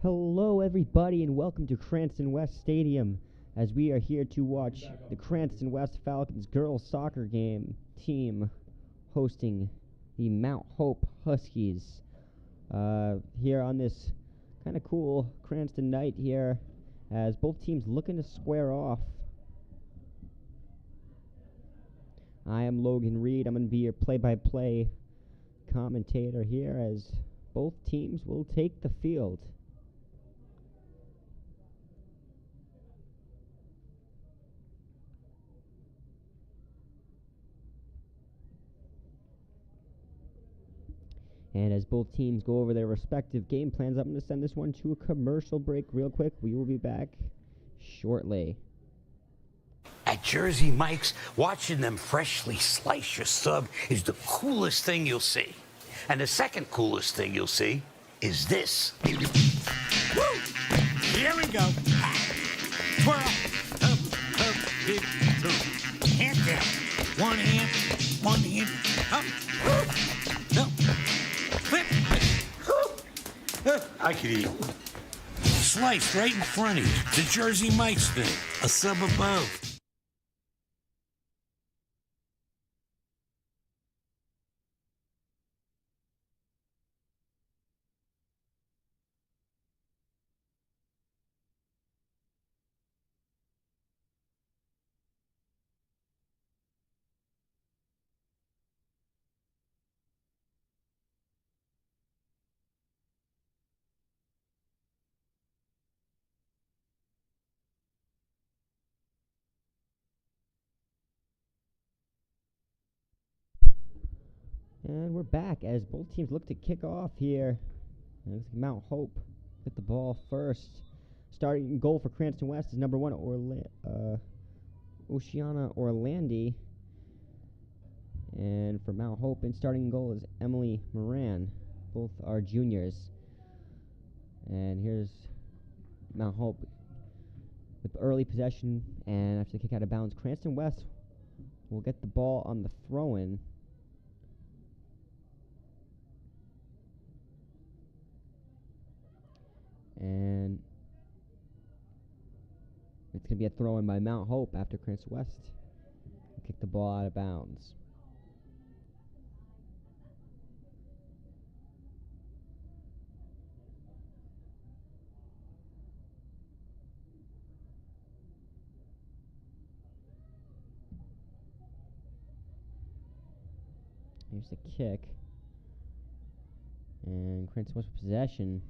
Hello, everybody, and welcome to Cranston West Stadium as we are here to watch the Cranston West Falcons girls soccer team hosting the Mount Hope Huskies here on this kind of cool Cranston night here as both teams looking to square off. I am Logan Reed. I'm going to be your play-by-play commentator here as both teams will take the field. And as both teams go over their respective game plans, I'm going to send this one to a commercial break real quick. We will be back shortly. At Jersey Mike's, watching them freshly slice your sub is the coolest thing you'll see. And the second coolest thing you'll see is this. Woo! Here we go. Twirl. Up, dip, hand down. One hand, up. No. Flip. I could eat. Sliced right in front of you. The Jersey Mike's thing. A sub above. And we're back as both teams look to kick off here. And it looks like Mount Hope hit the ball first. Starting goal for Cranston West is number 1, Oceana Orlandi. And for Mount Hope, in starting goal is Emily Moran. Both are juniors. And here's Mount Hope with early possession. And after the kick out of bounds, Cranston West will get the ball on the throw-in. And it's going to be a throw-in by Mount Hope after Cranston West kick the ball out of bounds. Here's the kick. And Cranston West with possession.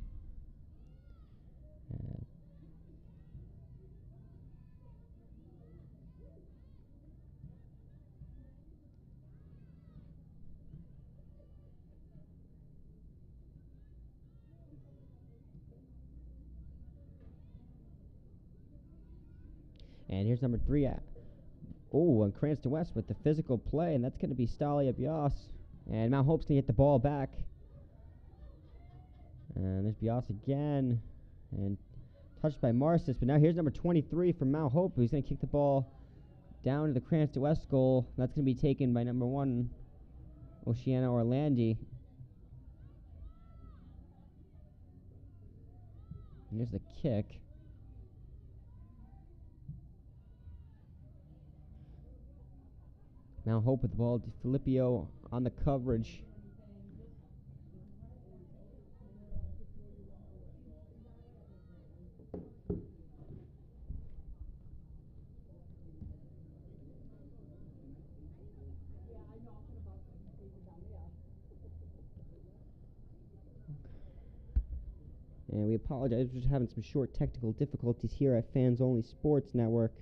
And here's number 3. And Cranston West with the physical play, and that's going to be Stalia Bias. And Mount Hope's going to get the ball back. And there's Bias again. And touched by Marcis. But now here's number 23 from Mount Hope, who's going to kick the ball down to the Cranston West goal. That's going to be taken by number 1, Oceana Orlandi. And here's the kick. Mount Hope with the ball. Filippo on the coverage. And we apologize, we're just having some short technical difficulties here at Fans Only Sports Network.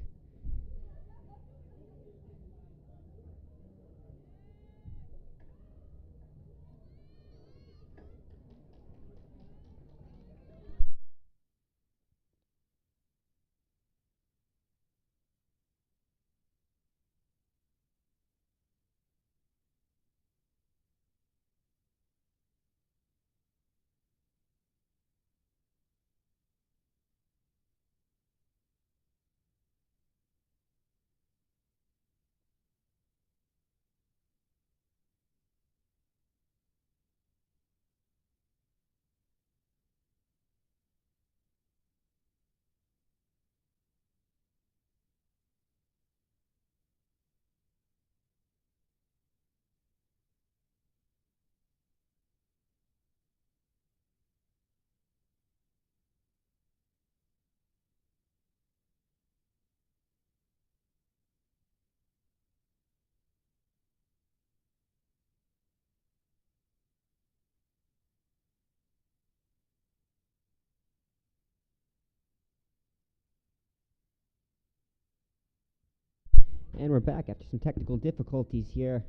And we're back after some technical difficulties here.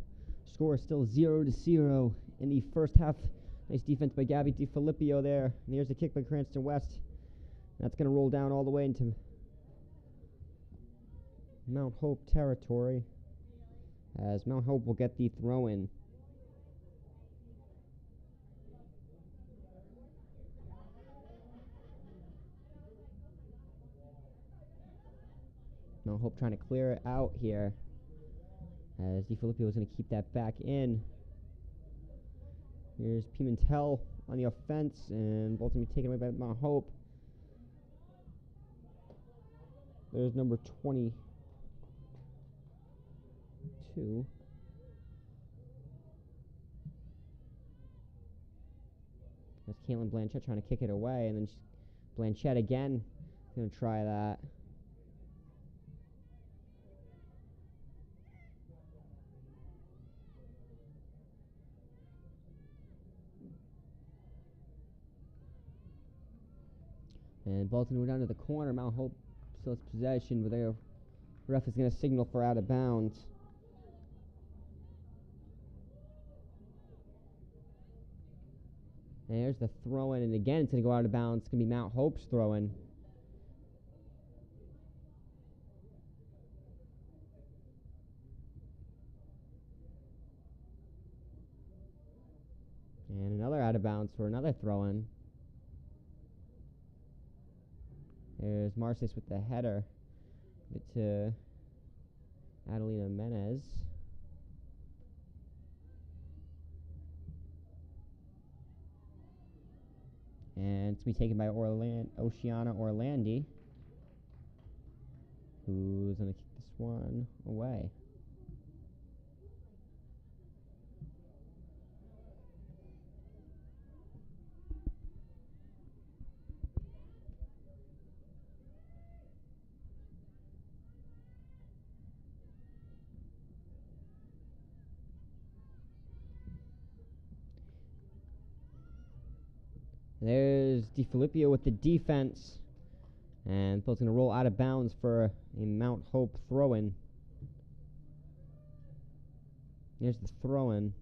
Score is still 0-0 in the first half. Nice defense by Gabby DiFilippio there. And here's the kick by Cranston West. That's going to roll down all the way into Mount Hope territory, as Mount Hope will get the throw-in. Mount Hope trying to clear it out here, as DiFilippio is going to keep that back in. Here's Pimentel on the offense, and ball's going to be taken away by Mount Hope. There's number 22. That's Caitlin Blanchett trying to kick it away, and then Blanchett again going to try that. And ball's going to go down to the corner. Mount Hope still has possession, but the ref is going to signal for out of bounds. And there's the throw-in, and again it's going to go out of bounds. It's going to be Mount Hope's throw-in. And another out of bounds for another throw-in. There's Marcis with the header to Adelina Menez. And it's going to be taken by Oceana Orlandi, who's going to kick this one away. There's DiFilippio with the defense. And Phil's going to roll out of bounds for a Mount Hope throw-in. Here's the throw-in.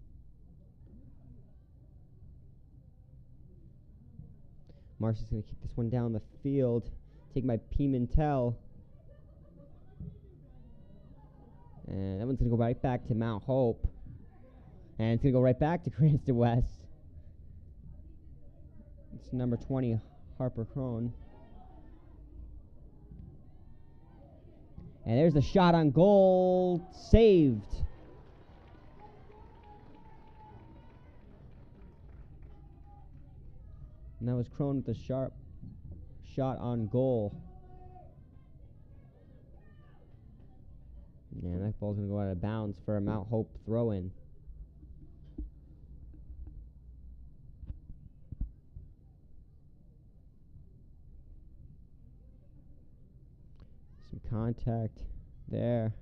Marcia's going to kick this one down the field. Taken by Pimentel. And that one's going to go right back to Mount Hope. And it's going to go right back to Cranston West. It's number 20, Harper Crone. And there's the shot on goal. Saved. And that was Crone with the sharp shot on goal. And that ball's going to go out of bounds for a Mount Hope throw-in. Some contact there.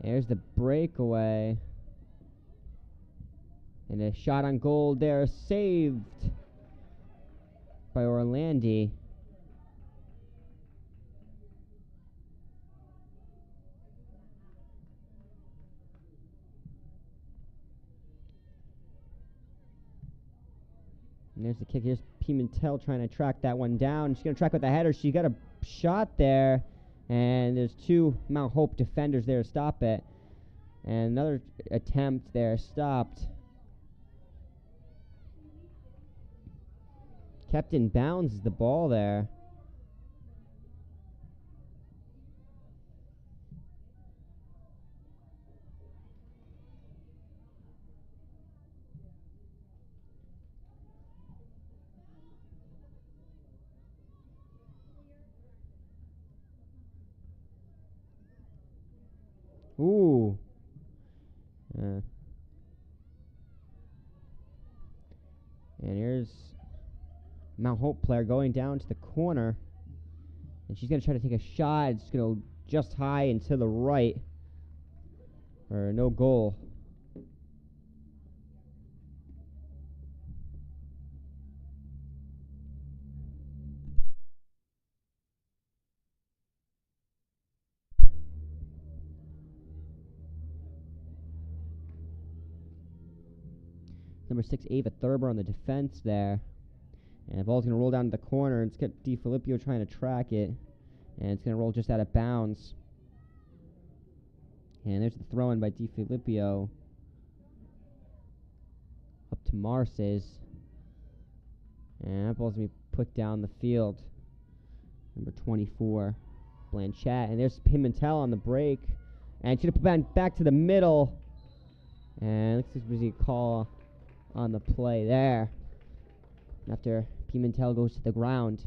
There's the breakaway. And a shot on goal there, saved by Orlandi. And there's the kick. Here's Pimentel trying to track that one down. She's going to track with the header. She got a shot there. And there's two Mount Hope defenders there to stop it. And another attempt there stopped. Kept in bounds the ball there. Ooh. And here's Mount Hope player going down to the corner. And she's going to try to take a shot. It's going to go just high and to the right. For no goal. Number 6, Ava Thurber on the defense there. And the ball's going to roll down to the corner. It's got DiFilippio trying to track it. And it's going to roll just out of bounds. And there's the throw-in by DiFilippio. Up to Marces. And that ball's going to be put down the field. Number 24, Blanchett. And there's Pimentel on the break. And should have put back to the middle. And looks like there's a call on the play there. After Pimentel goes to the ground.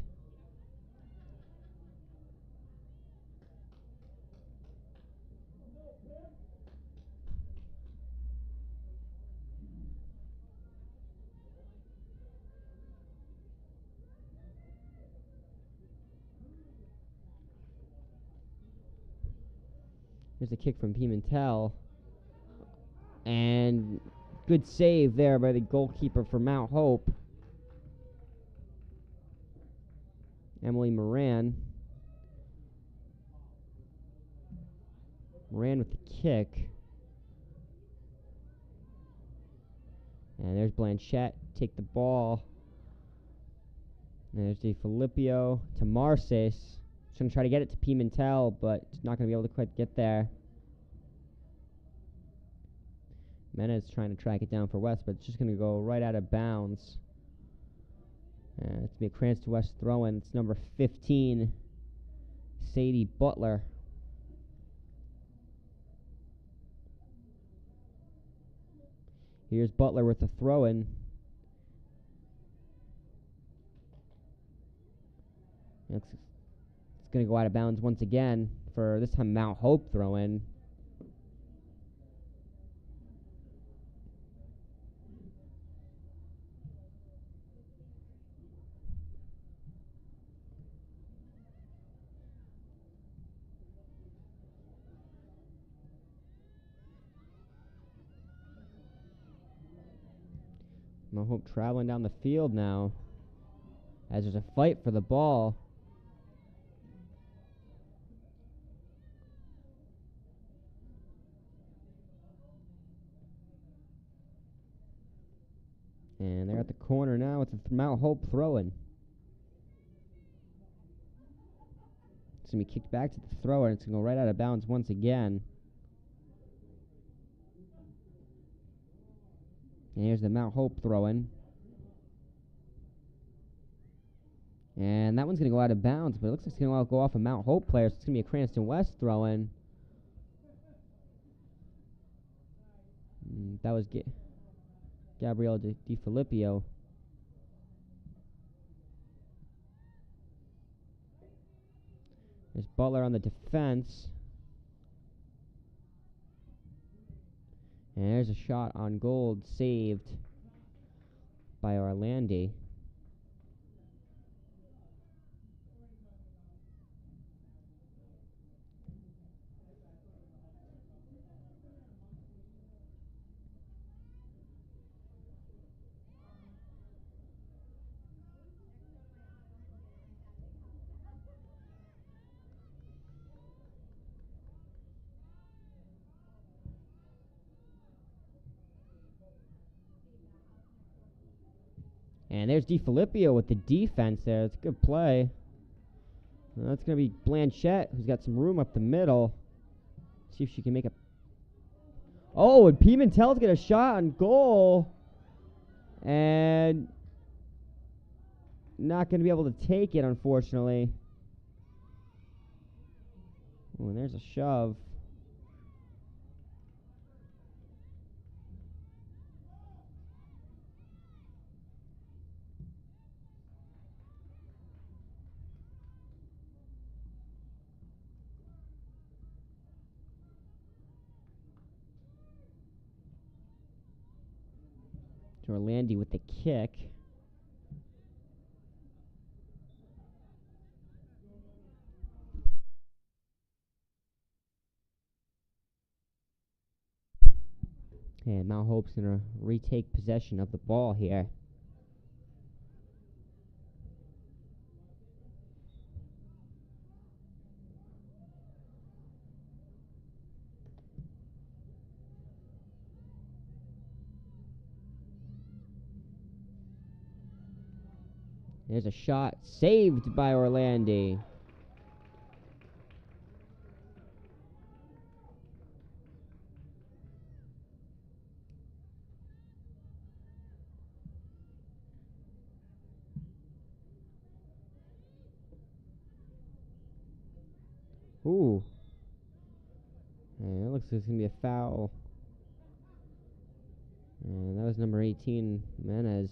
There's a kick from Pimentel. And good save there by the goalkeeper for Mount Hope. Emily Moran. Moran with the kick. And there's Blanchett. Take the ball. And there's DiFilippio to Marces. He's going to try to get it to Pimentel, but he's not going to be able to quite get there. Mena is trying to track it down for West, but it's just going to go right out of bounds. It's going to be a Cranston West throw-in. It's number 15, Sadie Butler. Here's Butler with the throw-in. It's going to go out of bounds once again for this time Mount Hope throw-in. Mount Hope traveling down the field now as there's a fight for the ball. And they're at the corner now with the Mount Hope throwing. It's going to be kicked back to the thrower, and it's going to go right out of bounds once again. And here's the Mount Hope throw-in. And that one's going to go out of bounds, but it looks like it's going to go off a Mount Hope player, so it's going to be a Cranston West throw-in. That was Gabrielle DiFilippio. There's Butler on the defense. And there's a shot on goal saved by Orlandi. And there's DiFilippio with the defense there. It's a good play. That's going to be Blanchett, who's got some room up the middle. See if she can make a... Oh, and Pimentel's got a shot on goal. And not going to be able to take it, unfortunately. Oh, and there's a shove. To Orlandi with the kick. And Mount Hope's going to retake possession of the ball here. There's a shot saved by Orlandi. Ooh. And it looks like it's going to be a foul. And that was number 18, Menez,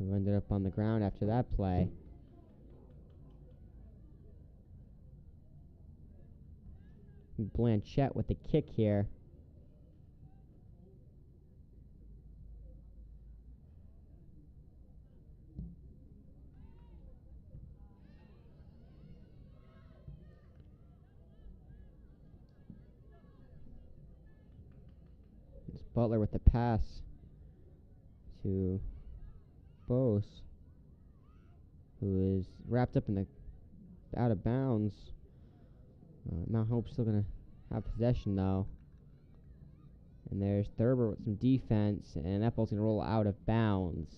who ended up on the ground after that play. Blanchette with the kick here. It's Butler with the pass to Bose, who is wrapped up in the out of bounds. Mount Hope's still going to have possession, though. And there's Thurber with some defense, and that ball's going to roll out of bounds.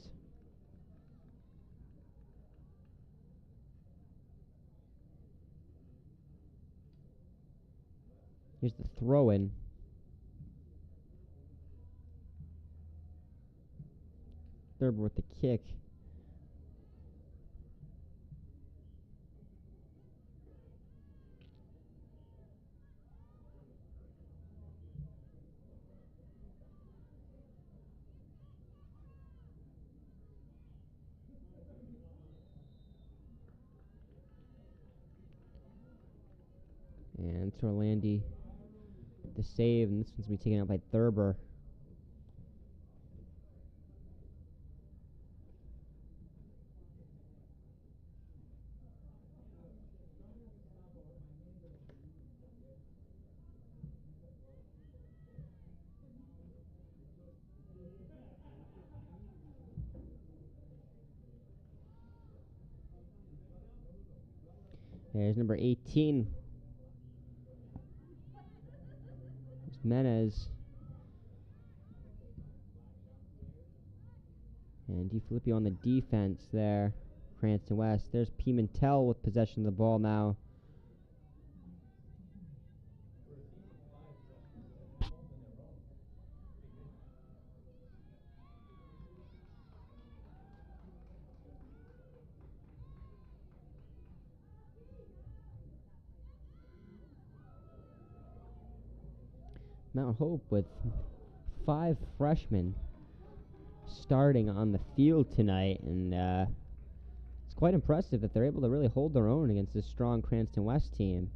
Here's the throw-in. Thurber with the kick. And it's Orlandi the save, and this one's going to be taken out by Thurber. There's number 18. It's Menez. And DiFilippo on the defense there. Cranston West. There's Pimentel with possession of the ball now. Mount Hope with 5 freshmen starting on the field tonight, and it's quite impressive that they're able to really hold their own against this strong Cranston West team.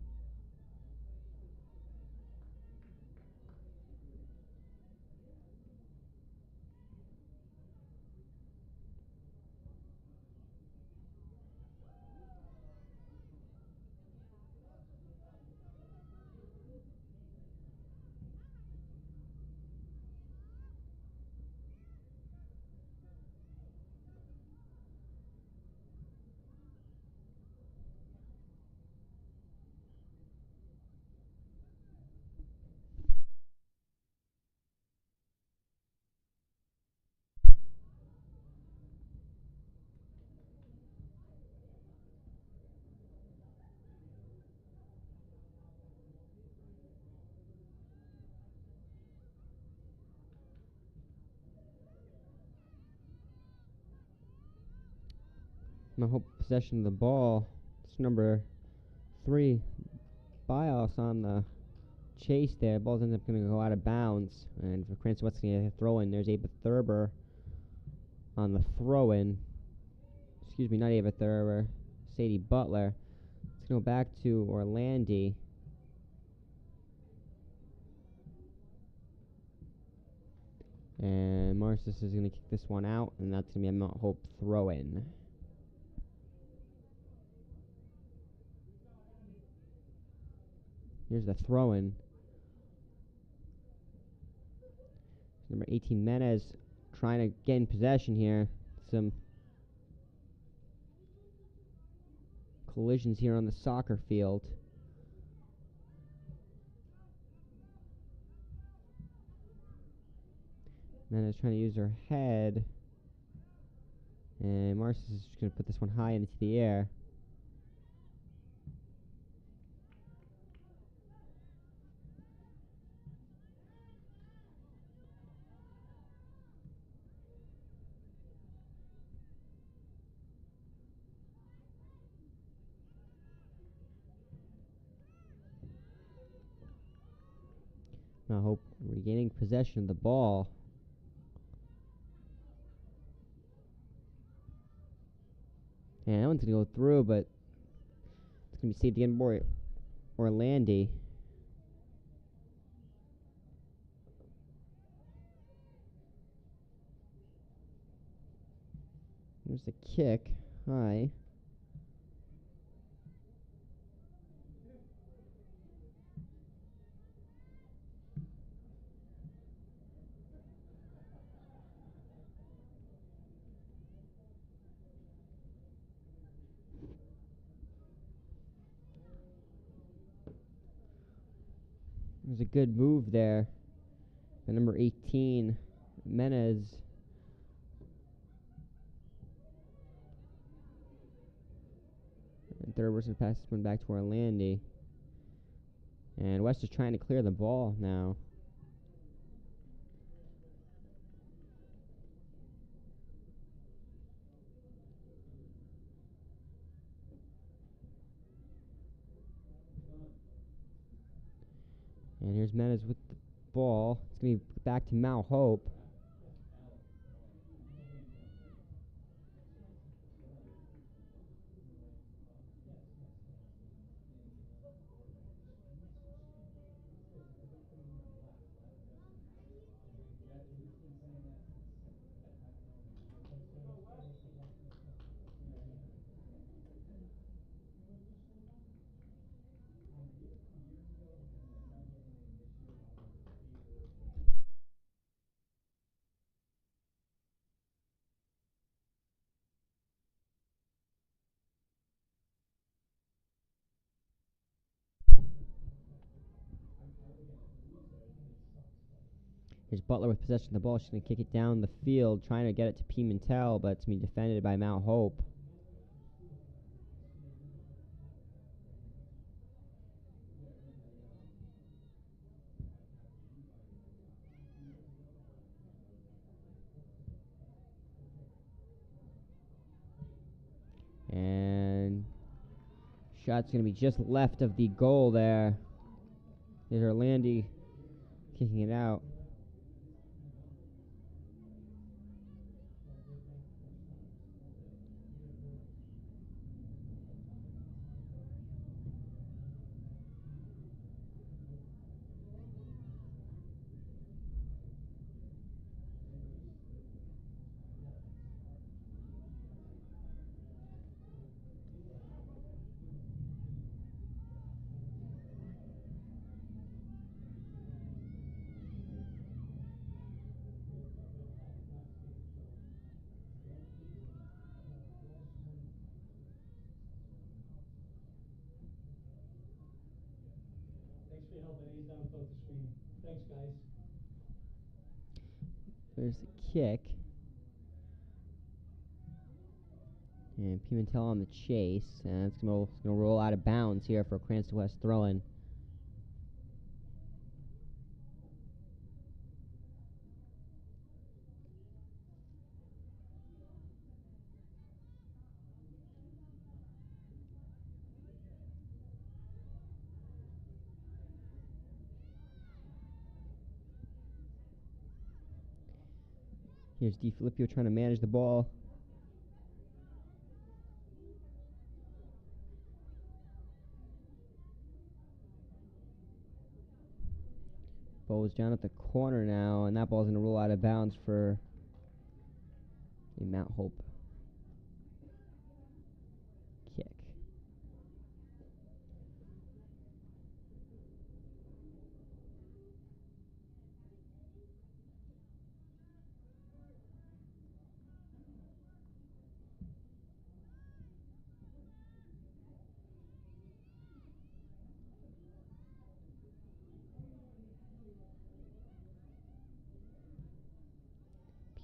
Mount Hope possession of the ball. It's number 3, Bios on the chase there. Ball's ends up going to go out of bounds. And for Cranston West going to throw in, there's Ava Thurber on the throw-in. Excuse me, not Ava Thurber. Sadie Butler. It's going to go back to Orlandi. And Marcis is going to kick this one out, and that's going to be a Mount Hope throw-in. Here's the throw-in. Number 18, Menez, trying to get in possession here. Some collisions here on the soccer field. Menez trying to use her head. And Marcus is just going to put this one high into the air. Now Hope regaining possession of the ball. And that one's going to go through, but it's going to be saved again by Orlandi. There's a kick. High. There's a good move there. The number 18, Menez. And third versus pass this one back to Orlandi. And West is trying to clear the ball now. And here's Menez with the ball. It's going to be back to Mount Hope. Here's Butler with possession of the ball. She's going to kick it down the field, trying to get it to Pimentel, but it's going to be defended by Mount Hope. And shot's going to be just left of the goal there. There's Orlandi kicking it out. Thanks for your help. I know he's down without the screen. Thanks, guys. There's the kick. And Pimentel on the chase. And it's going to roll out of bounds here for Cranston West throw-in. Here's DiFilippio trying to manage the ball. Ball is down at the corner now, and that ball's going to roll out of bounds for a Mount Hope kick.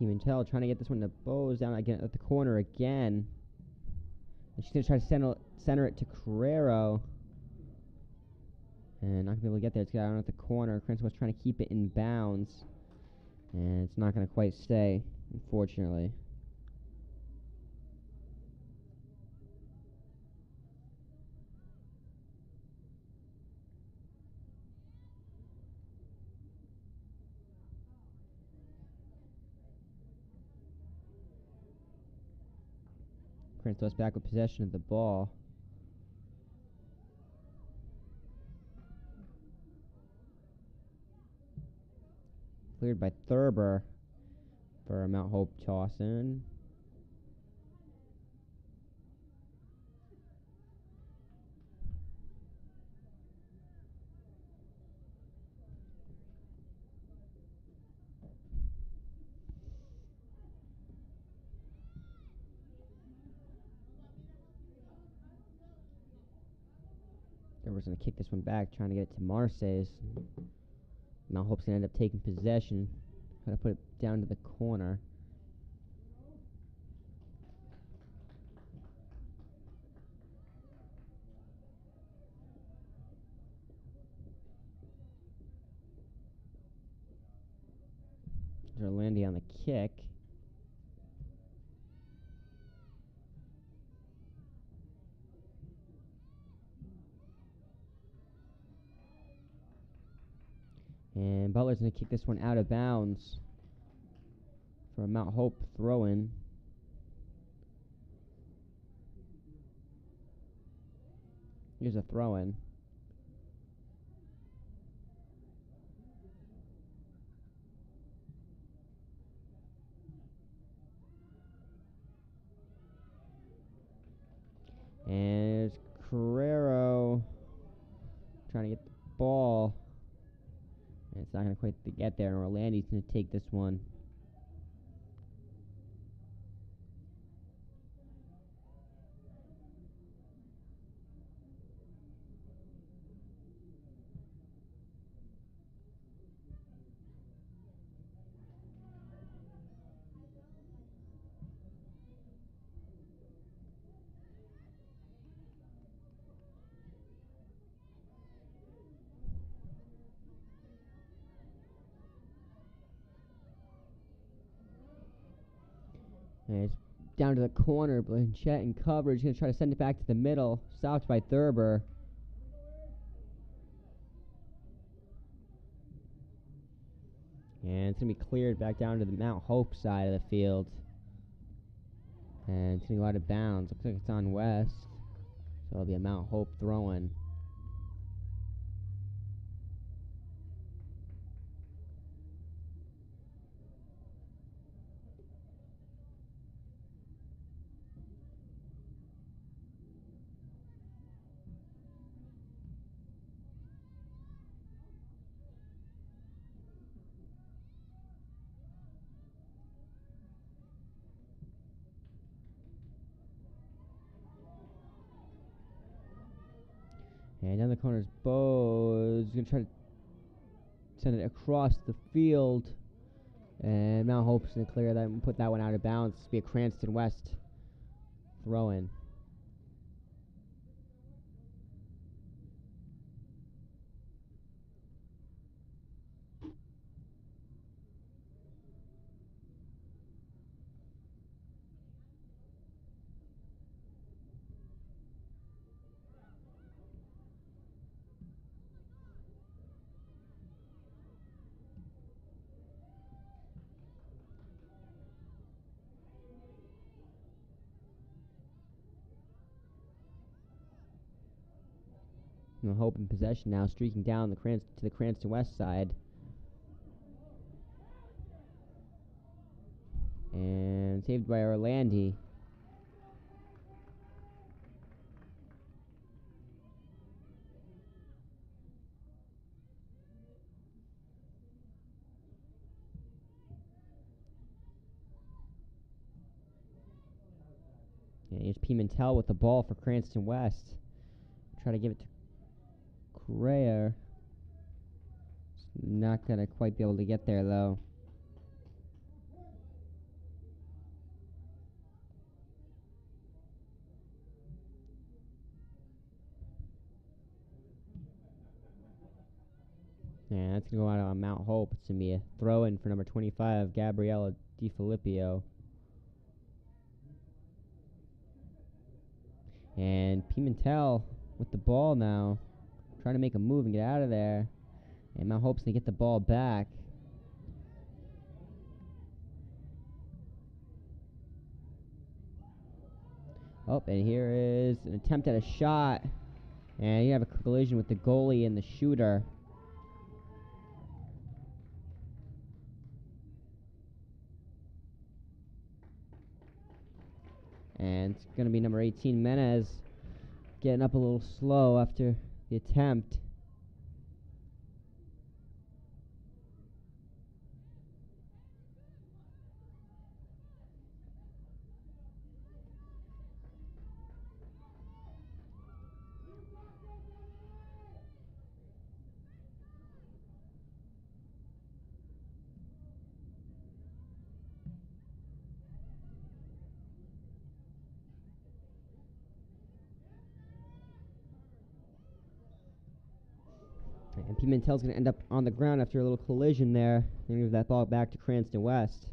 Pimentel trying to get this one to Bose down again at the corner again. And she's going to try to center it to Carrero. And not going to be able to get there. It's got out at the corner. Cranston was trying to keep it in bounds. And it's not going to quite stay, unfortunately. Cranston's back with possession of the ball. Cleared by Thurber for a Mount Hope toss in. Thurber's going to kick this one back, trying to get it to Marseilles. Mount Hope's going to end up taking possession. Try to put it down to the corner. Orlandi on the kick. And Butler's going to kick this one out of bounds for a Mount Hope throw-in. Here's a throw-in. And it's Carrero trying to get the ball. And it's not going to quite get there. And Orlandi's going to take this one. And it's down to the corner. Blanchett in coverage. Going to try to send it back to the middle. Stopped by Thurber. And it's going to be cleared back down to the Mount Hope side of the field. And it's going to go out of bounds. Looks like it's on West. So it'll be a Mount Hope throw-in. And down the corner is Bose. Going to try to send it across the field. And Mount Hope's going to clear that and put that one out of bounds. It's be a Cranston West throw-in. Mount Hope in possession now, streaking down to the Cranston West side. And saved by Orlandi. And here's Pimentel with the ball for Cranston West. Try to give it to Correa. Not going to quite be able to get there, though. it's going to go out on Mount Hope. It's going to be a throw-in for number 25, Gabriella DiFilippio. And Pimentel with the ball now, trying to make a move and get out of there. And Mount Hope's going to get the ball back. Oh, and here is an attempt at a shot. And you have a collision with the goalie and the shooter. And it's going to be number 18, Menez, getting up a little slow after the attempt. And Pimentel's going to end up on the ground after a little collision there. And move that ball back to Cranston West.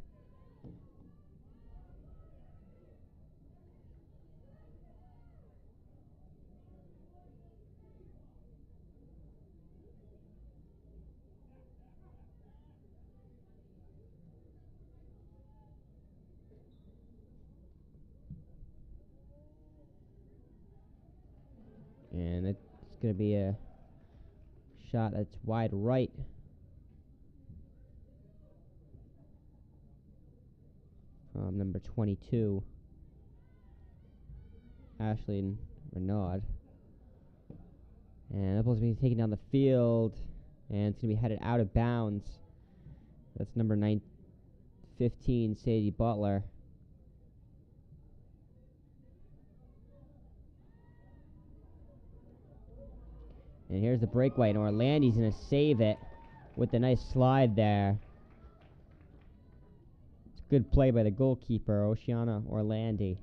And it's going to be a shot that's wide right. From number 22, Ashley Renaud. And that ball's being taken down the field, and it's going to be headed out of bounds. That's number 15, Sadie Butler. And here's the breakaway, and Orlandi's going to save it with a nice slide there. It's a good play by the goalkeeper, Oceana Orlandi.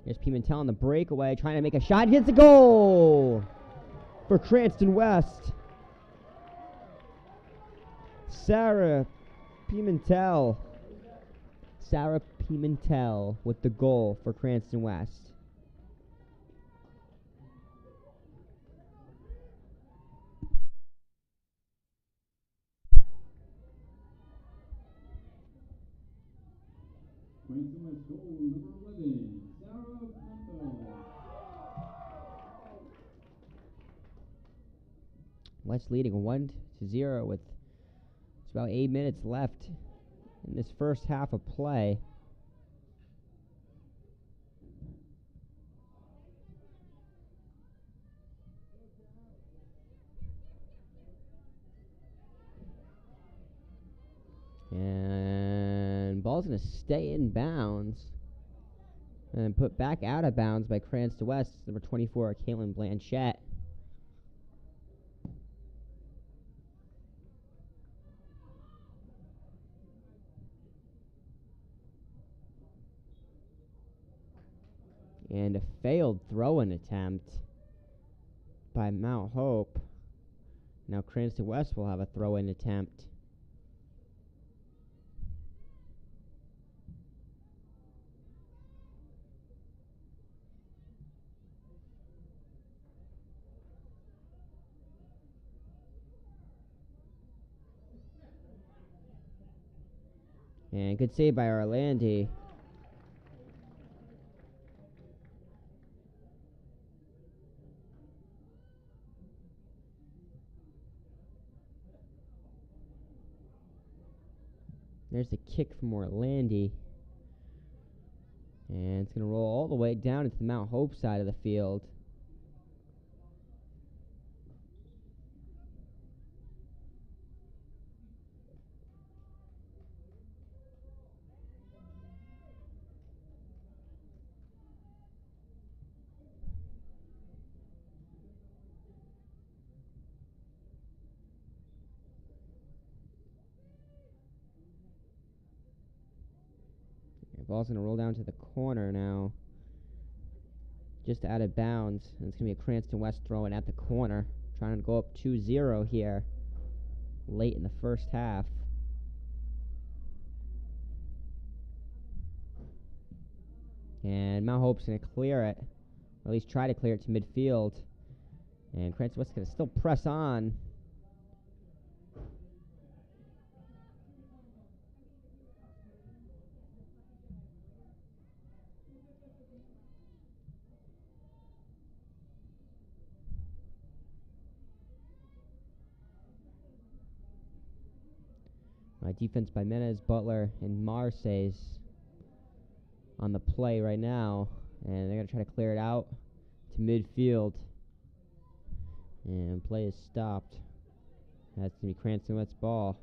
Here's Pimentel on the breakaway, trying to make a shot. Hits the goal for Cranston West. Sarah Pimentel with the goal for Cranston West. Cranston West goal number 11, Sarah Pimentel. West leading 1-0 with about 8 minutes left in this first half of play. And ball's going to stay in bounds and put back out of bounds by Cranston West, number 24, Caitlin Blanchette. And a failed throw-in attempt by Mount Hope. Now Cranston West will have a throw-in attempt. And good save by Orlandi. There's a kick from Orlandi. And it's going to roll all the way down into the Mount Hope side of the field. ball's going to roll down to the corner now. Just out of bounds. And it's going to be a Cranston West throwing at the corner. Trying to go up 2-0 here. Late in the first half. And Mount Hope's going to clear it. Or at least try to clear it to midfield. And Cranston West's going to still press on. Defense by Menez, Butler, and Marseilles on the play right now. And they're going to try to clear it out to midfield. And play is stopped. That's going to be Cranston West's ball.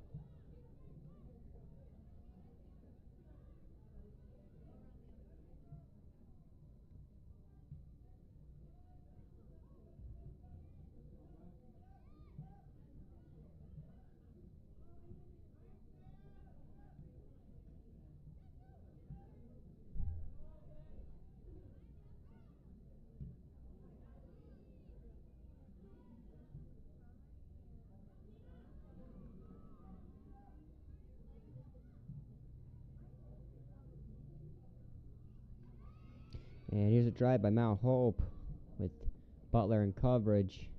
And here's a drive by Mount Hope with Butler in coverage.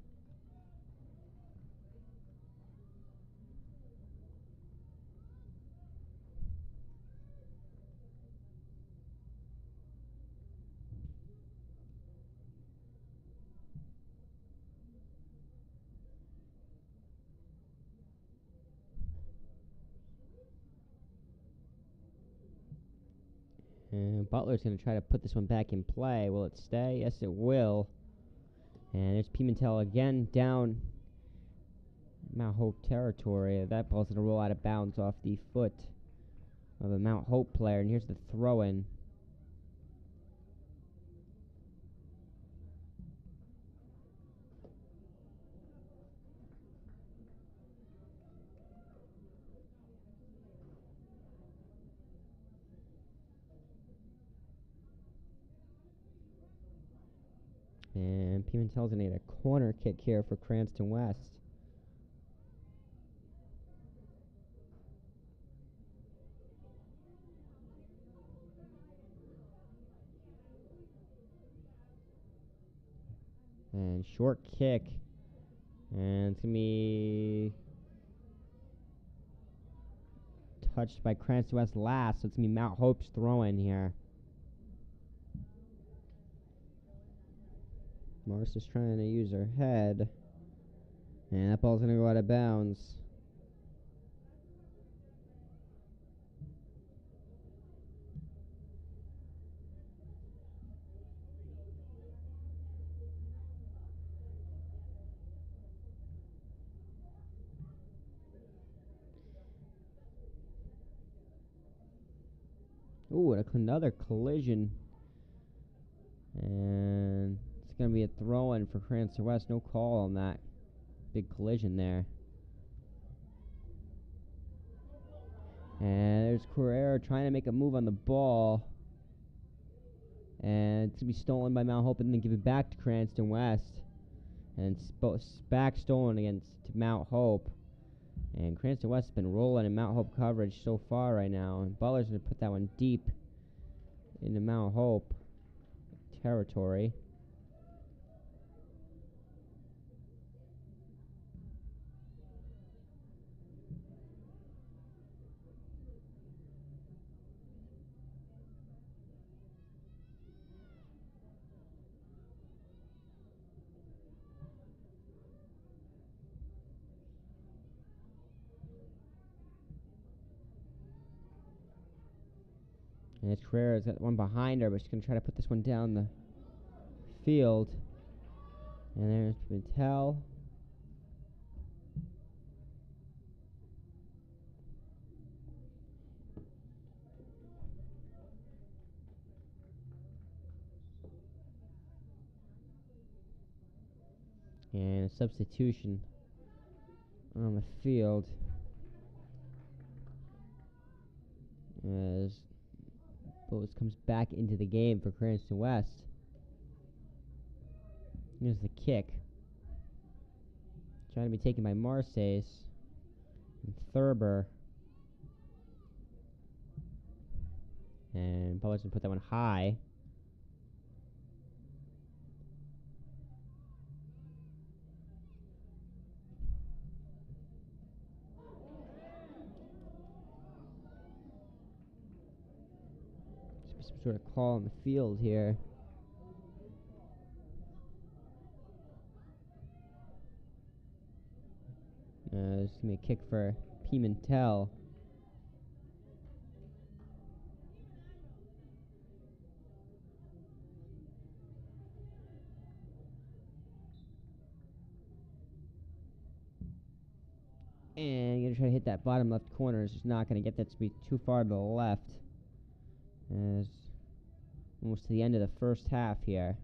And Butler's going to try to put this one back in play. Will it stay? Yes, it will. And there's Pimentel again down Mount Hope territory. That ball's going to roll out of bounds off the foot of a Mount Hope player. And here's the throw-in. And Pimentel's going to get a corner kick here for Cranston West. And short kick. And it's going to be touched by Cranston West last. So it's going to be Mount Hope's throw-in here. Morris is trying to use her head. And that ball's going to go out of bounds. Ooh, another collision. And it's going to be a throw-in for Cranston West. No call on that big collision there. And there's Carrera trying to make a move on the ball. And it's going to be stolen by Mount Hope and then given back to Cranston West. And back stolen against Mount Hope. And Cranston West has been rolling in Mount Hope coverage so far right now. And Butler's going to put that one deep into Mount Hope territory. And it's Carrera's got one behind her, but she's going to try to put this one down the field. And there's Pimentel. And a substitution on the field as Bose comes back into the game for Cranston West. Here's the kick. Trying to be taken by Marseilles. And Thurber. And Butler's going to put that one high. Some sort of call on the field here. This is going to be a kick for Pimentel. And you're going to try to hit that bottom left corner. It's just not going to get that to be too far to the left. As almost to the end of the first half here.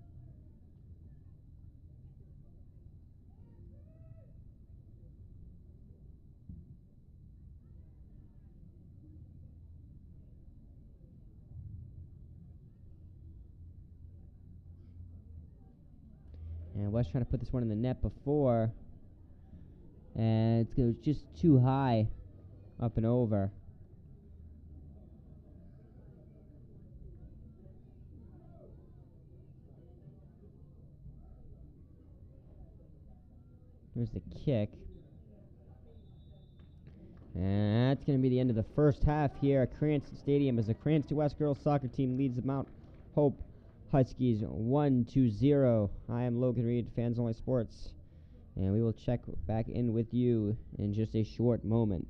And West trying to put this one in the net before. And it was just too high. Up and over. There's the kick. And that's going to be the end of the first half here at Cranston Stadium as the Cranston West girls soccer team leads the Mount Hope Huskies 1-0. I am Logan Reed, Fans Only Sports, and we will check back in with you in just a short moment.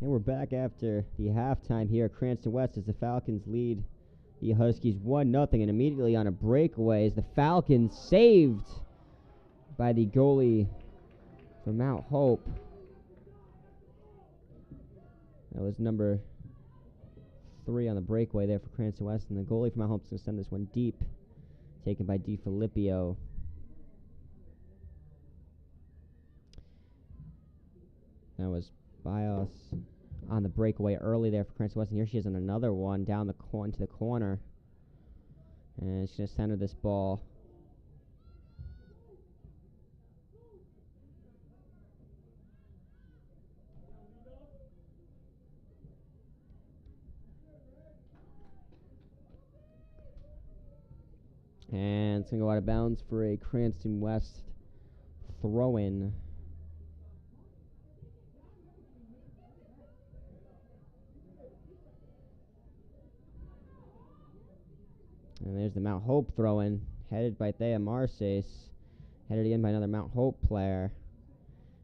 And we're back after the halftime here at Cranston West as the Falcons lead the Huskies 1-0, and immediately on a breakaway is the Falcons saved by the goalie from Mount Hope. That was number 3 on the breakaway there for Cranston West, and the goalie from Mount Hope's going to send this one deep, taken by DiFilippio. That was Bios on the breakaway early there for Cranston West, and here she is on another one down the into the corner. And she's going to center this ball. And it's going to go out of bounds for a Cranston West throw-in. And there's the Mount Hope throw-in, headed by Thea Marces, headed in by another Mount Hope player.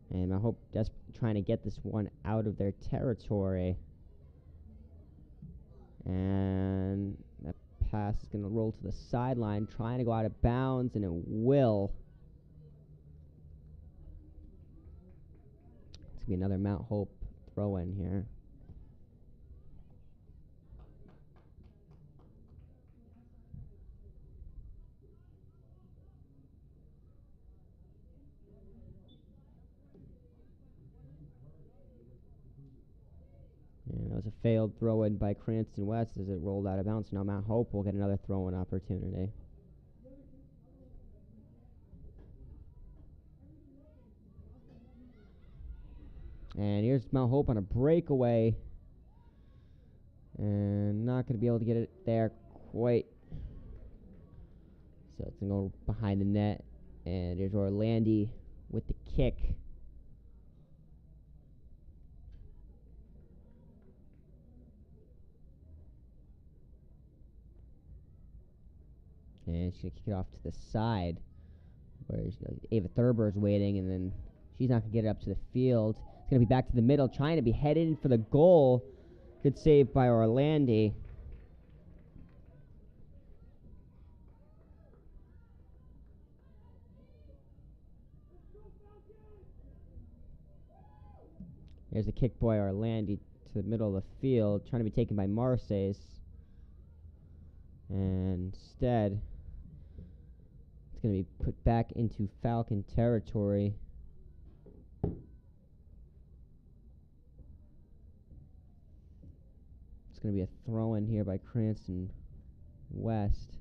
And Mount Hope just trying to get this one out of their territory. And that pass is going to roll to the sideline, trying to go out of bounds, and it will. It's going to be another Mount Hope throw-in here. And that was a failed throw-in by Cranston West as it rolled out of bounds. Now Mount Hope will get another throw-in opportunity. And here's Mount Hope on a breakaway. And not going to be able to get it there quite. So it's going to go behind the net. And here's Orlandi with the kick. And she's going to kick it off to the side, where Ava Thurber is waiting, and then she's not going to get it up to the field. It's going to be back to the middle, trying to be headed for the goal. Good save by Orlandi. Here's a kick by Orlandi to the middle of the field, trying to be taken by Marces. And instead, it's going to be put back into Falcon territory. It's going to be a throw-in here by Cranston West.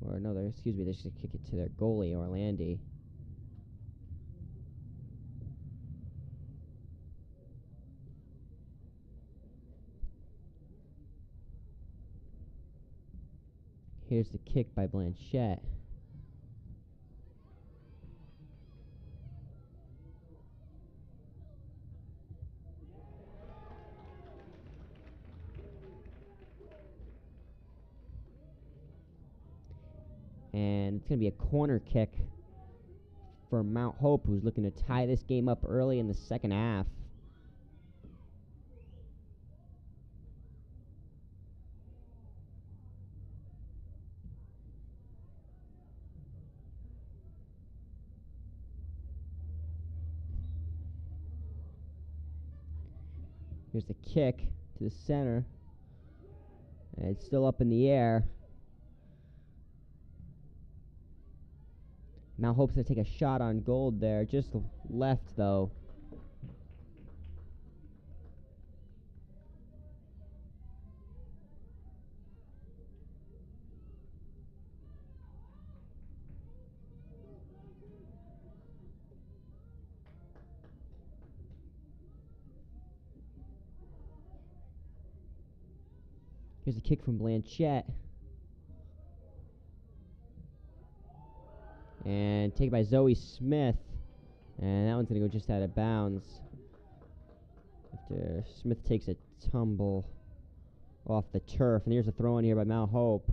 Or no, they're just going to kick it to their goalie, Orlandi. Here's the kick by Blanchette. And it's going to be a corner kick for Mount Hope, who's looking to tie this game up early in the second half. Here's the kick to the center. And it's still up in the air. Now Hope's going to take a shot on goal there. Just left, though. Here's a kick from Blanchette. And taken by Zoe Smith. And that one's going to go just out of bounds. After Smith takes a tumble off the turf. And here's a throw in here by Mount Hope.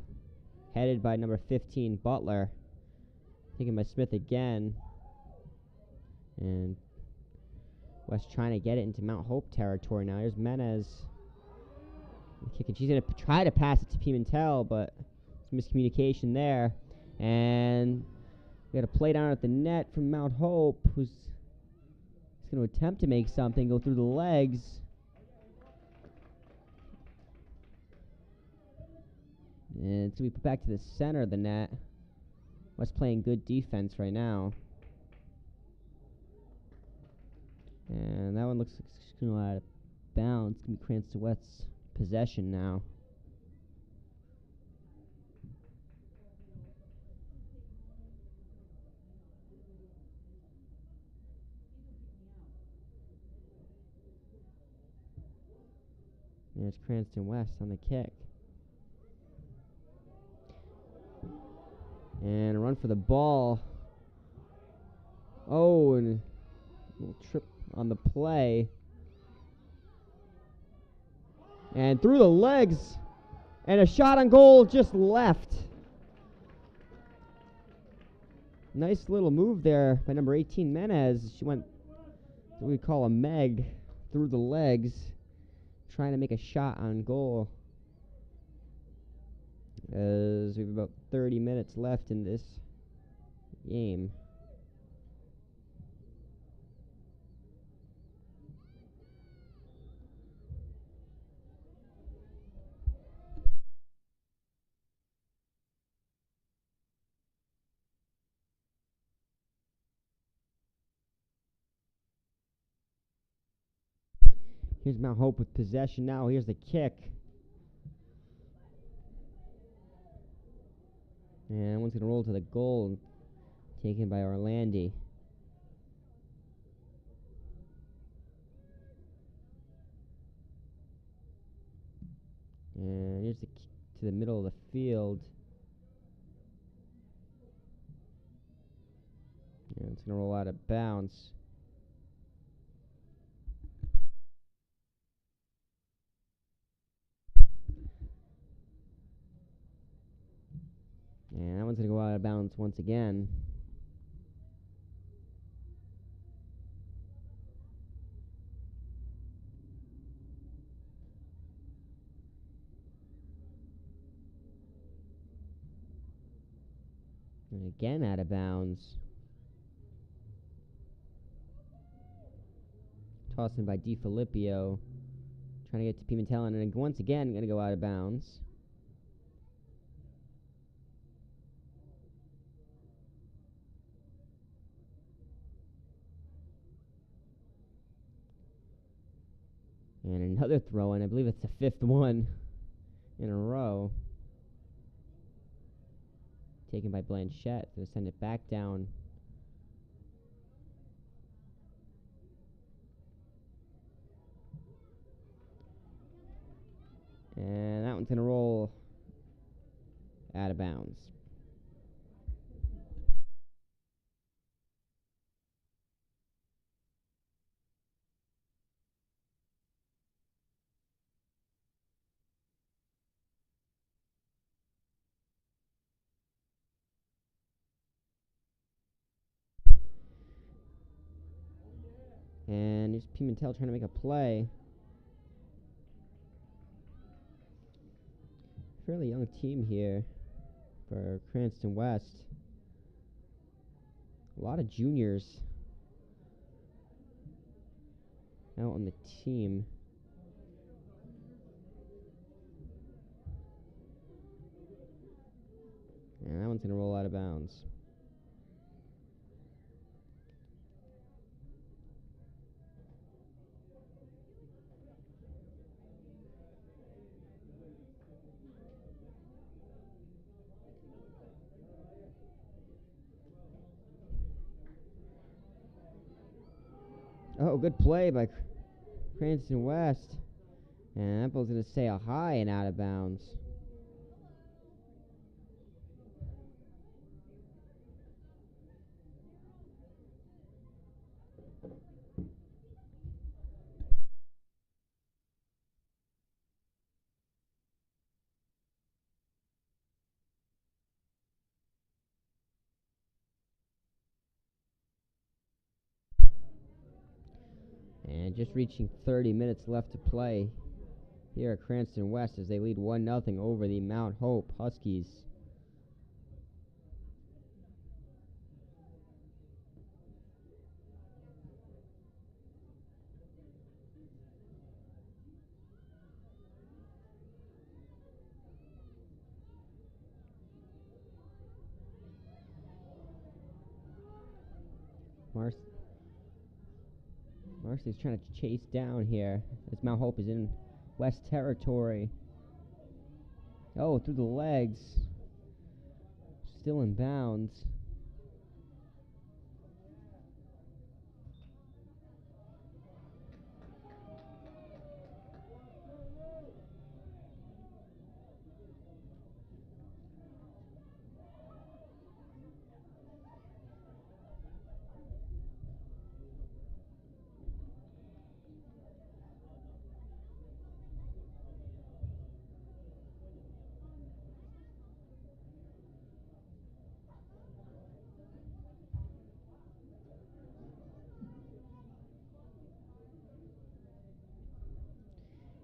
Headed by number 15, Butler. Taken by Smith again. And West trying to get it into Mount Hope territory now. Here's Menez. Kicking. She's going to try to pass it to Pimentel, but some miscommunication there. And we got a play down at the net from Mount Hope, who's going to attempt to make something, go through the legs. And it's going to be put back to the center of the net. West playing good defense right now. And that one looks like it's going to go out of bounds. It's going to be Cranston West's possession now. There's Cranston West on the kick. And a run for the ball. Oh, and a little trip on the play. And through the legs. And a shot on goal just left. Nice little move there by number 18, Menez. She went, what we call a Meg, through the legs, trying to make a shot on goal. As we have about 30 minutes left in this game. Here's Mount Hope with possession now. Here's the kick. And one's going to roll to the goal. Taken by Orlandi. And here's the kick to the middle of the field. And it's going to roll out of bounds. And that one's going to go out of bounds once again. And again out of bounds. Tossed in by DiFilippio. Trying to get to Pimentel, and once again going to go out of bounds. And another throw in. I believe it's the fifth one in a row. Taken by Blanchette. Going to send it back down. And that one's going to roll out of bounds. And here's Pimentel trying to make a play. Fairly young team here for Cranston West. A lot of juniors out on the team. And that one's going to roll out of bounds. Oh, good play by Cranston West. And that ball's going to stay high and out of bounds. Just reaching 30 minutes left to play here at Cranston West as they lead 1-0 over the Mount Hope Huskies. Marcy's trying to chase down here as Mount Hope is in West territory. Oh, through the legs. Still in bounds.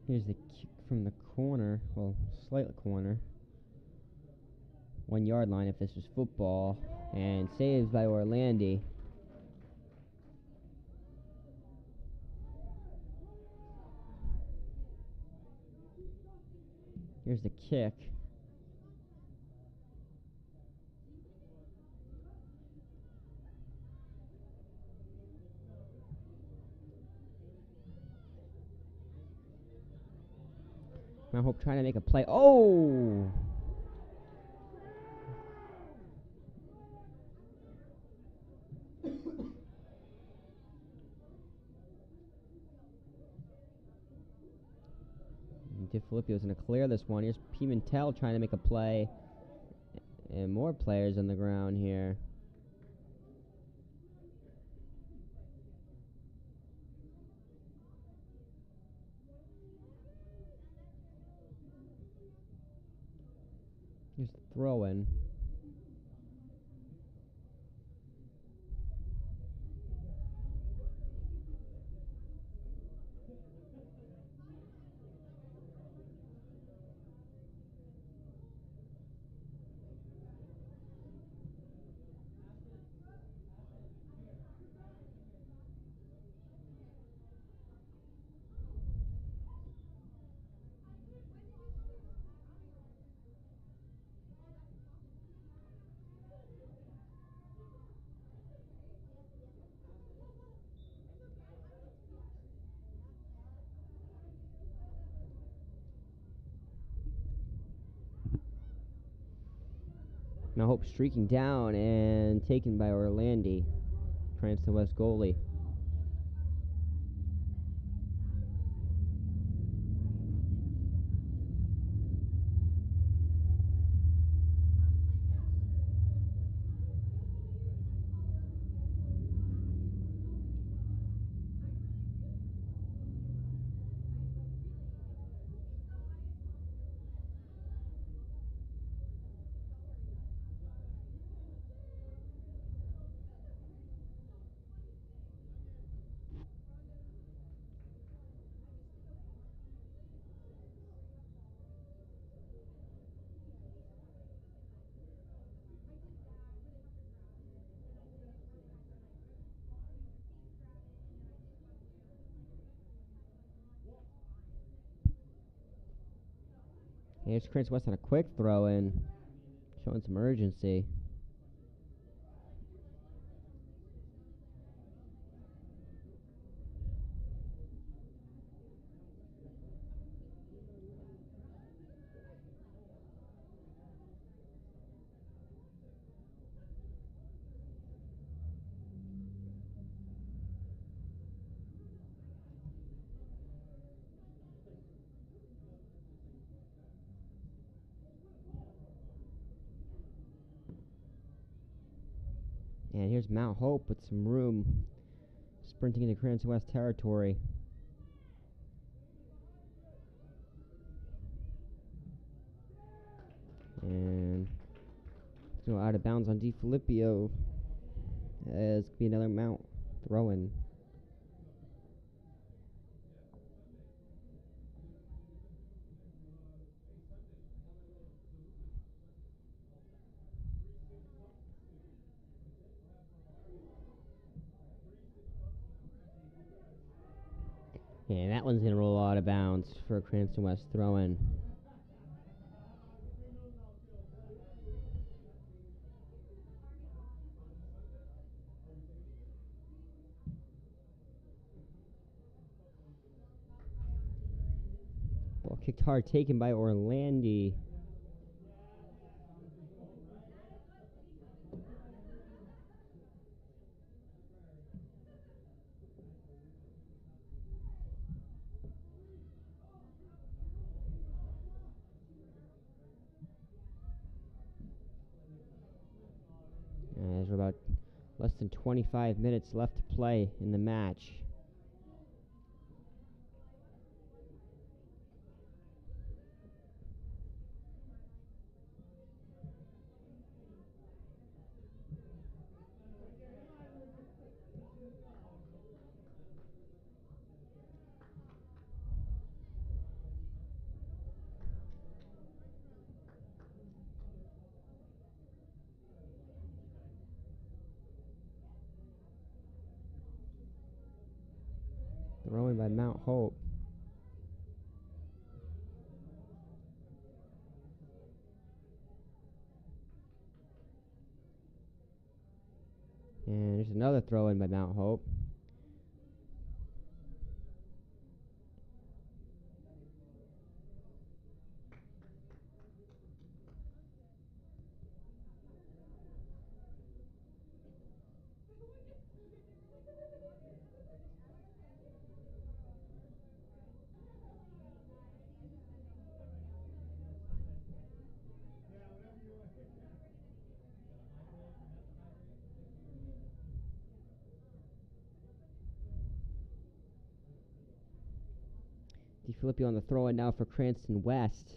Here's the kick from the corner, well, slight corner. 1 yard line if this was football, and saved by Orlandi. Here's the kick. Mount Hope trying to make a play. Oh! DiFilippio's going to clear this one. Here's Pimentel trying to make a play. And more players on the ground here. Here's the throw-in. Now Hope streaking down and taken by Orlandi, Cranston West goalie. Here's Cranston West on a quick throw in, showing some urgency. And here's Mount Hope with some room, sprinting into Cranston West territory. And it's going out of bounds on DiFilippio. It's going to be another Mount throw-in. And that one's going to roll out of bounds for a Cranston West throw-in. Ball kicked hard, taken by Orlandi. There's about less than 25 minutes left to play in the match. Throwing by Mount Hope. And there's another throw in by Mount Hope. DiFilippo on the throw in now for Cranston West.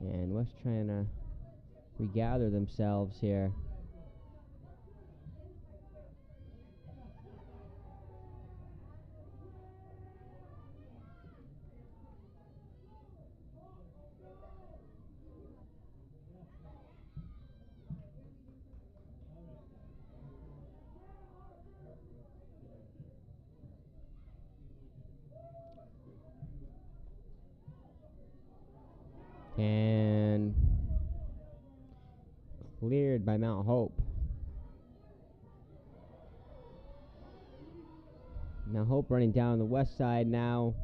And West trying to regather themselves here. And cleared by Mount Hope. Mount Hope running down the west side now.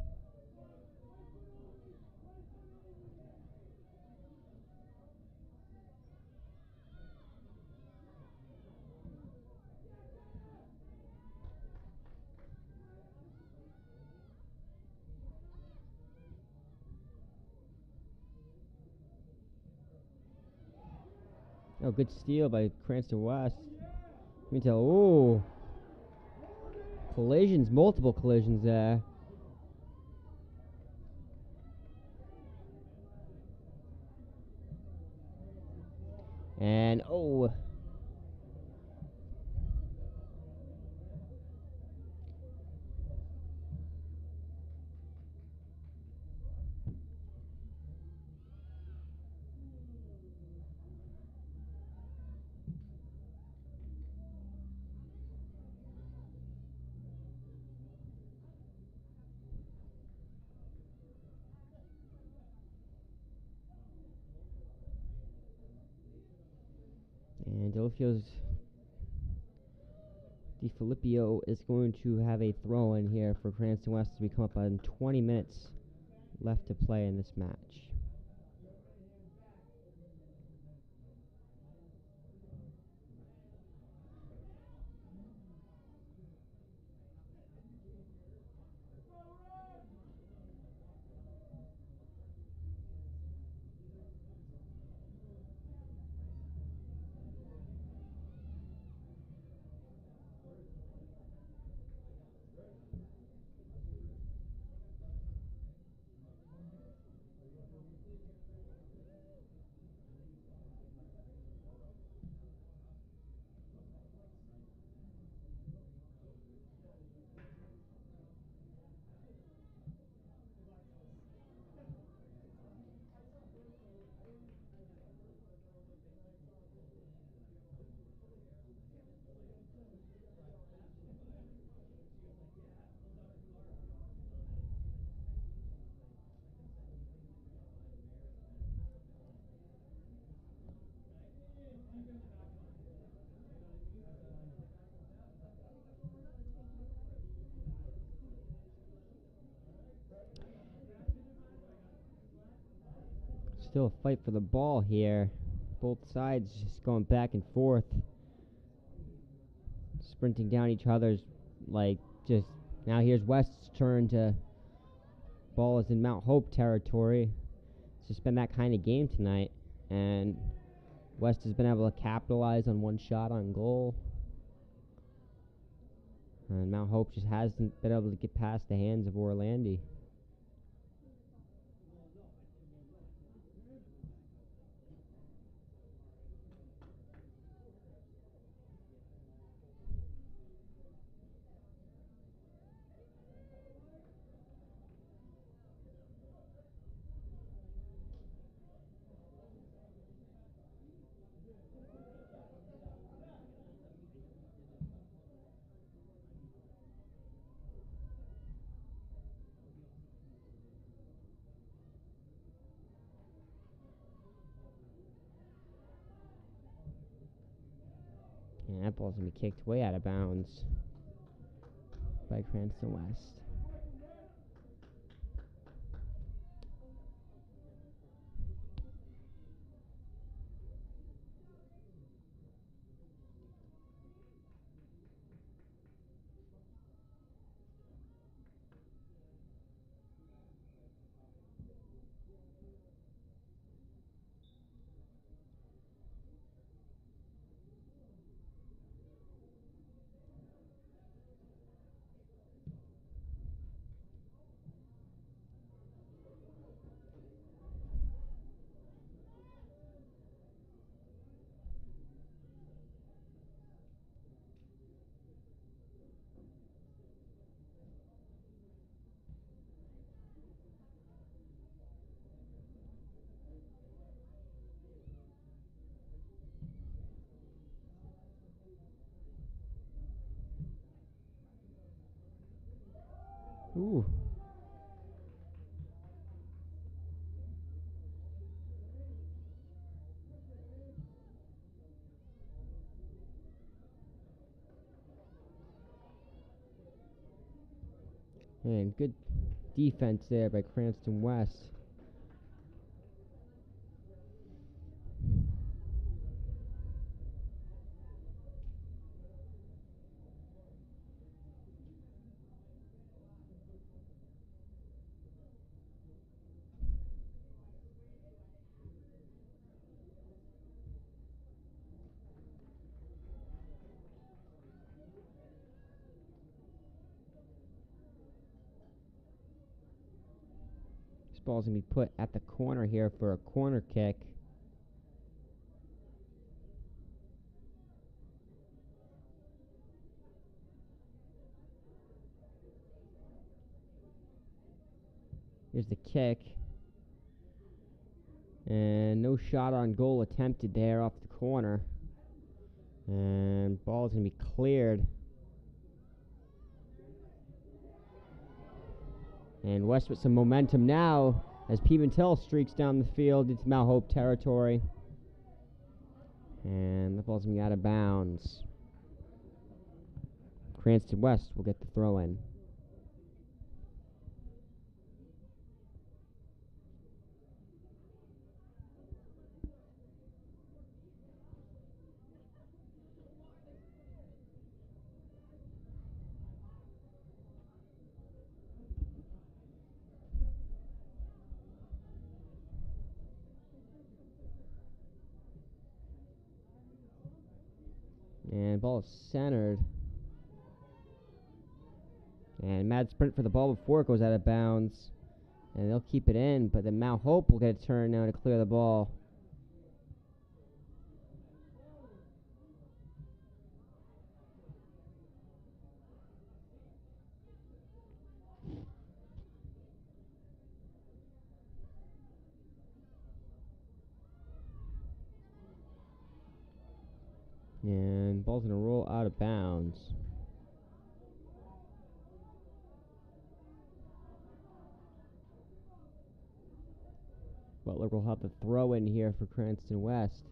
Oh, good steal by Cranston West. Let me tell. Ooh. Collisions, multiple collisions there. And, oh. And DiFilippo is going to have a throw in here for Cranston West as we come up on 20 minutes left to play in this match. Still a fight for the ball here. Both sides just going back and forth. Sprinting down each other's, like, just... Now here's West's turn to... Ball is in Mount Hope territory. It's just been that kind of game tonight. And West has been able to capitalize on one shot on goal. And Mount Hope just hasn't been able to get past the hands of Orlandi. And that ball's going to be kicked way out of bounds by Cranston West. Ooh. And good defense there by Cranston West. This ball's going to be put at the corner here for a corner kick. Here's the kick. And no shot on goal attempted there off the corner. And ball's going to be cleared. And West with some momentum now as Pimentel streaks down the field into Mount Hope territory. And the ball's going to be out of bounds. Cranston West will get the throw in. And ball is centered. And mad sprint for the ball before it goes out of bounds. And they'll keep it in, but then Mount Hope will get a turn now to clear the ball. And ball's going to roll out of bounds. Butler will have the throw in here for Cranston West.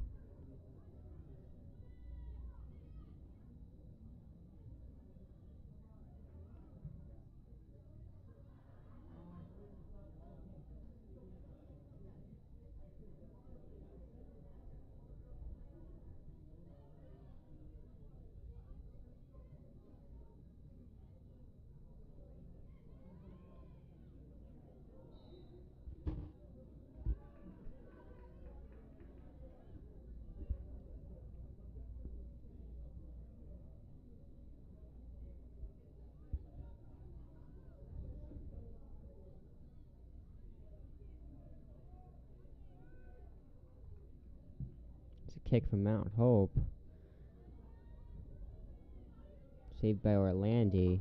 kick from Mount Hope. Saved by Orlandi.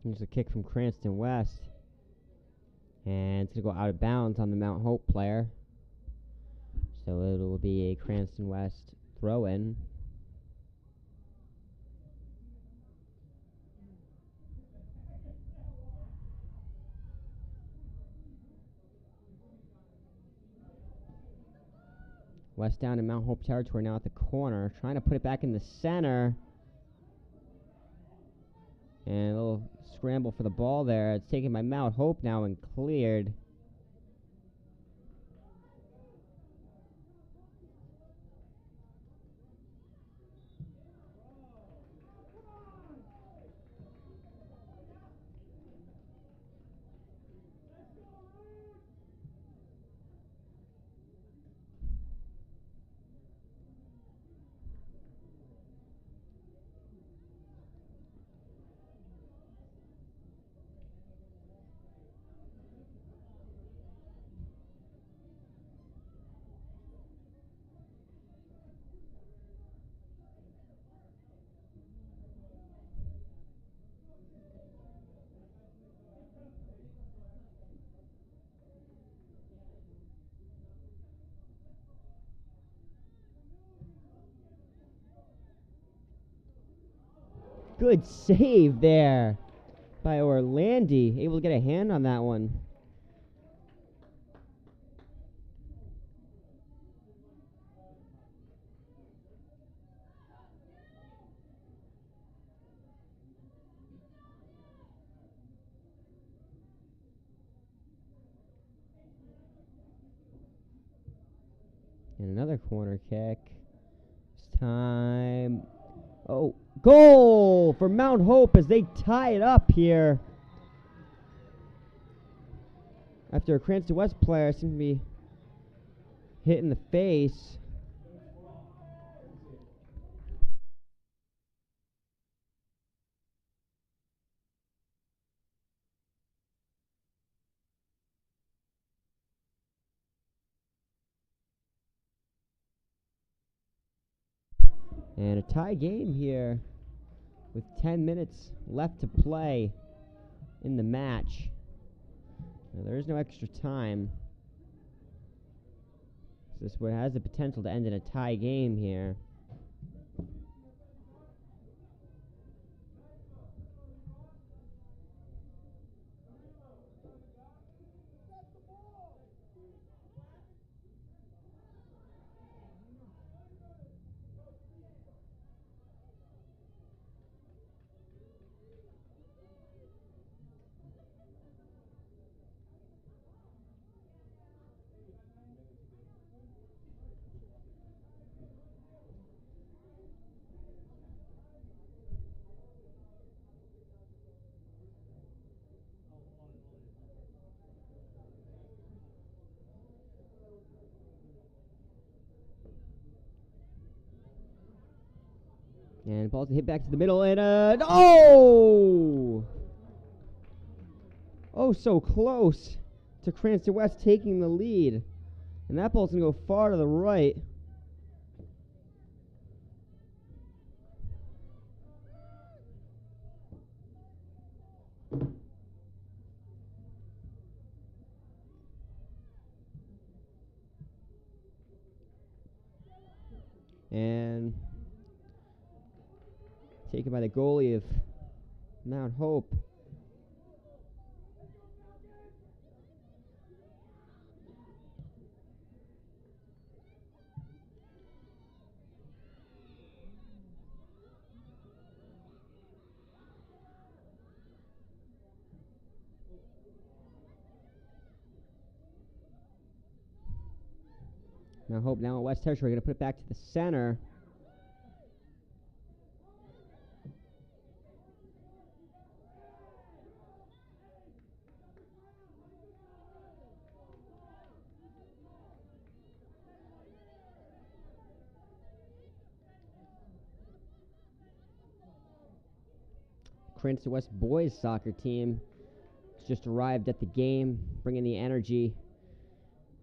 Here's a kick from Cranston West. And it's going to go out of bounds on the Mount Hope player. So it will be a Cranston West throw-in. West down in Mount Hope territory now at the corner. Trying to put it back in the center. And a little scramble for the ball there. It's taken by Mount Hope now and cleared. Good save there by Orlandi. Able to get a hand on that one. And another corner kick. This time. Oh, goal for Mount Hope as they tie it up here. After a Cranston West player seemed to be hit in the face. And a tie game here with 10 minutes left to play in the match. Now, there is no extra time. So this one has the potential to end in a tie game here. And ball's hit back to the middle, and oh! Oh, so close to Cranston West taking the lead. And that ball's going to go far to the right. And taken by the goalie of Mount Hope. Mount Hope now at West Territory, going to put it back to the center. Cranston West boys soccer team has just arrived at the game, bringing the energy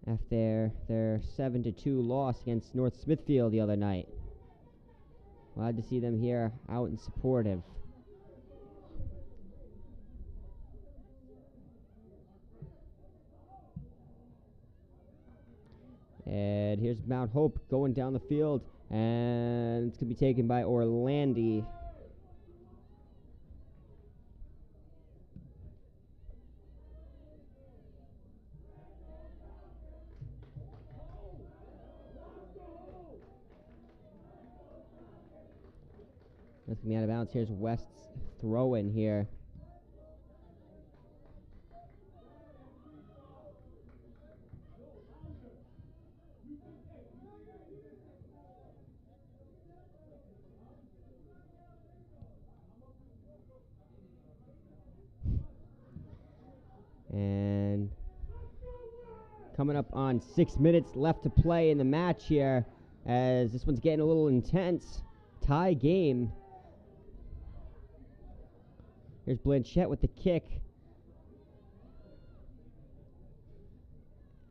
after their 7-2 loss against North Smithfield the other night. Glad to see them here out and supportive. And here's Mount Hope going down the field, and it's going to be taken by Orlandi. That's going to be out of bounds. Here's West's throw in here. And coming up on 6 minutes left to play in the match here, as this one's getting a little intense. Tie game. Here's Blanchette with the kick.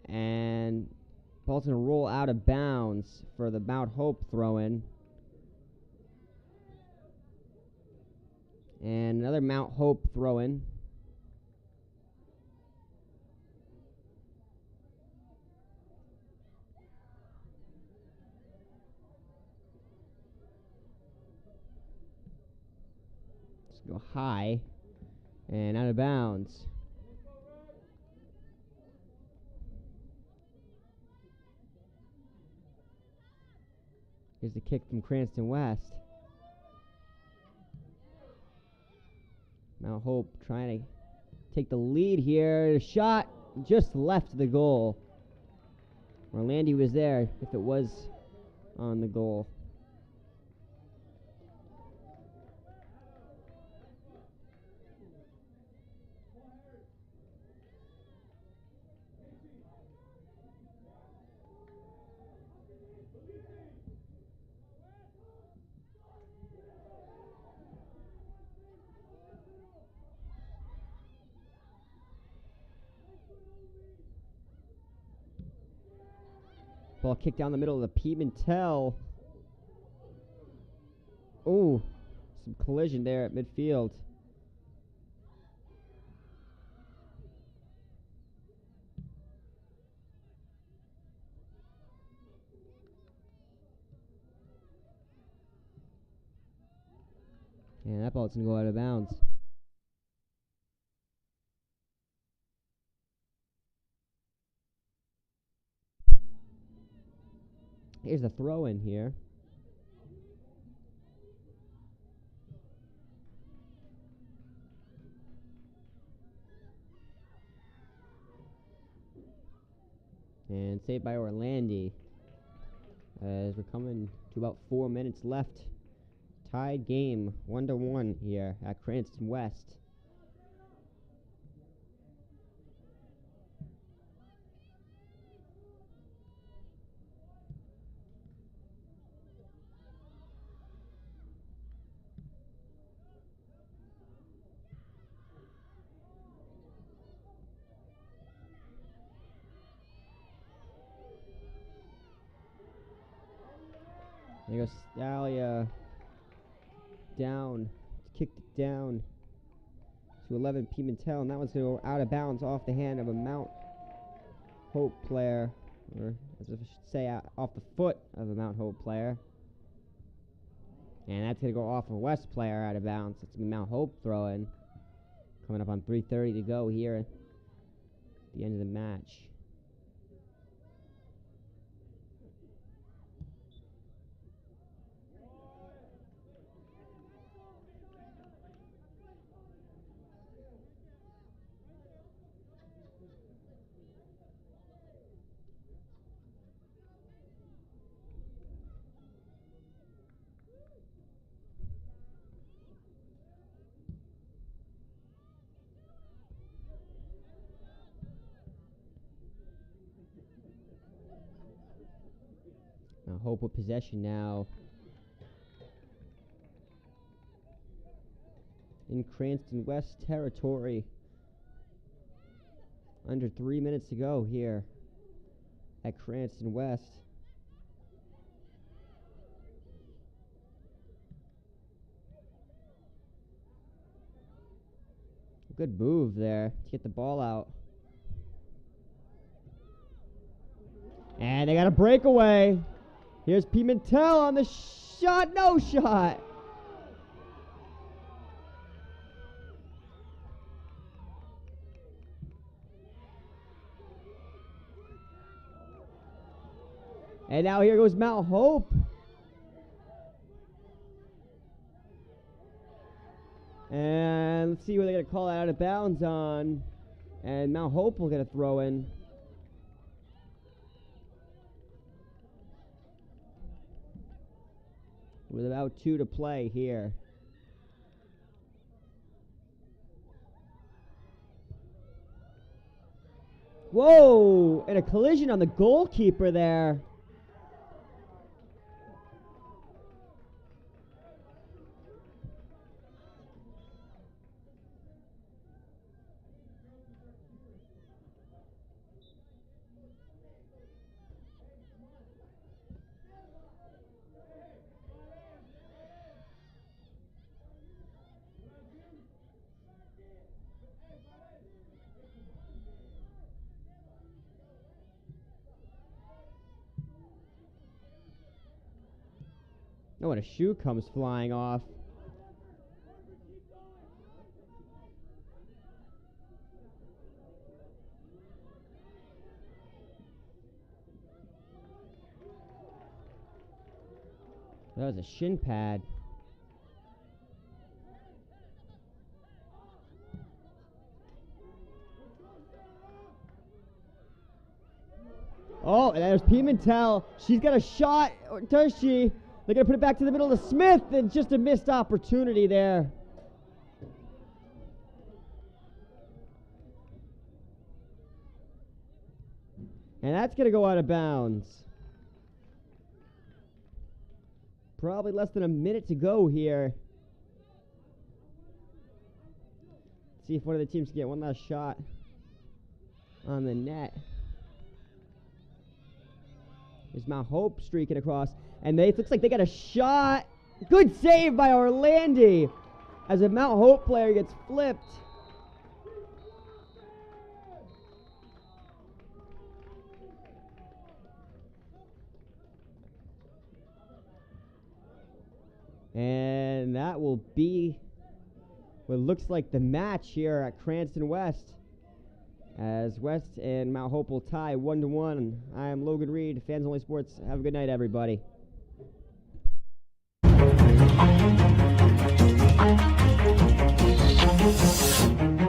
And ball's going to roll out of bounds for the Mount Hope throw-in. And another Mount Hope throw-in. Go high and out of bounds. Here's the kick from Cranston West. Mount Hope trying to take the lead here. The shot just left the goal. Orlandi was there if it was on the goal. Ball kicked down the middle of the Pimentel. Oh, some collision there at midfield. And that ball's going to go out of bounds. Here's the throw in here. And saved by Orlandi. As we're coming to about 4 minutes left. Tied game, 1-1 here at Cranston West. There goes Stalia down, kicked it down to 11 Pimentel, and that one's going to go out of bounds off the hand of a Mount Hope player, or as I should say, off the foot of a Mount Hope player. And that's going to go off a West player out of bounds. It's going to be Mount Hope throwing. Coming up on 3:30 to go here at the end of the match. Now Hope with possession now. In Cranston West territory. Under 3 minutes to go here at Cranston West. Good move there to get the ball out. And they got a breakaway. Here's Pimentel on the shot. No shot. And now here goes Mount Hope. And let's see where they're going to call it out of bounds on. And Mount Hope will get a throw in. With about 2 to play here. Whoa! And a collision on the goalkeeper there. Oh, and a shoe comes flying off. That was a shin pad. Oh, and there's Pimentel. She's got a shot, or does she? They're going to put it back to the middle to Smith, and just a missed opportunity there. And that's going to go out of bounds. Probably less than a minute to go here. See if one of the teams can get one last shot on the net. There's Mount Hope streaking across. And it looks like they got a shot. Good save by Orlandi as a Mount Hope player gets flipped. And that will be what looks like the match here at Cranston West, as West and Mount Hope will tie 1-1. I am Logan Reed, Fans Only Sports. Have a good night, everybody. Thank you.